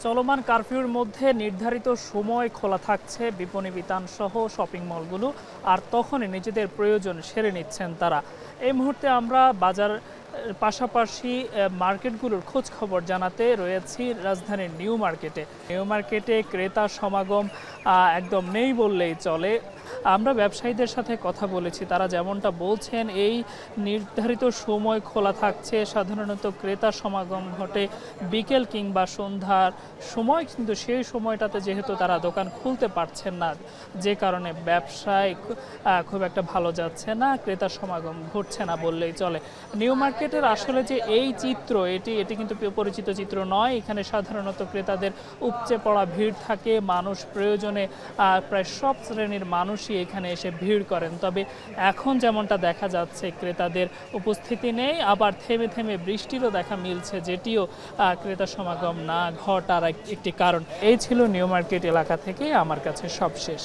চলমান কারফিউর মধ্যে নির্ধারিত সময় খোলা থাকছে বিপণী বিতান সহ শপিং মলগুলো, আর তখনই নিজেদের প্রয়োজন সেরে নিচ্ছেন তারা। এই মুহূর্তে আমরা বাজার পাশাপাশি মার্কেটগুলোর খোঁজ খবর জানাতে রয়েছি রাজধানীর নিউ মার্কেটে। নিউ মার্কেটে ক্রেতা সমাগম একদম নেই বললেই চলে। আমরা ব্যবসায়ীদের সাথে কথা বলেছি, তারা যেমনটা বলছেন এই নির্ধারিত সময় খোলা থাকছে, সাধারণত ক্রেতা সমাগম ঘটে বিকেল কিংবা সন্ধ্যার সময়, কিন্তু সেই সময়টাতে যেহেতু তারা দোকান খুলতে পারছেন না, যে কারণে ব্যবসায় খুব একটা ভালো যাচ্ছে না, ক্রেতা সমাগম ঘটছে না বললেই চলে। নিউ মার্কেটের আসলে যে এই চিত্র, এটি কিন্তু পরিচিত চিত্র নয়। এখানে সাধারণত ক্রেতাদের উপচে পড়া ভিড় থাকে, মানুষ প্রয়োজনে প্রায় সব শ্রেণীর মানুষই এখানে এসে ভিড় করেন। তবে এখন যেমনটা দেখা যাচ্ছে ক্রেতাদের উপস্থিতি নেই, আবার থেমে থেমে বৃষ্টিরও দেখা মিলছে, যেটিও ক্রেতা সমাগম না ঘটার একটি কারণ। এই ছিল নিউ মার্কেট এলাকা থেকে আমার কাছে সবশেষ।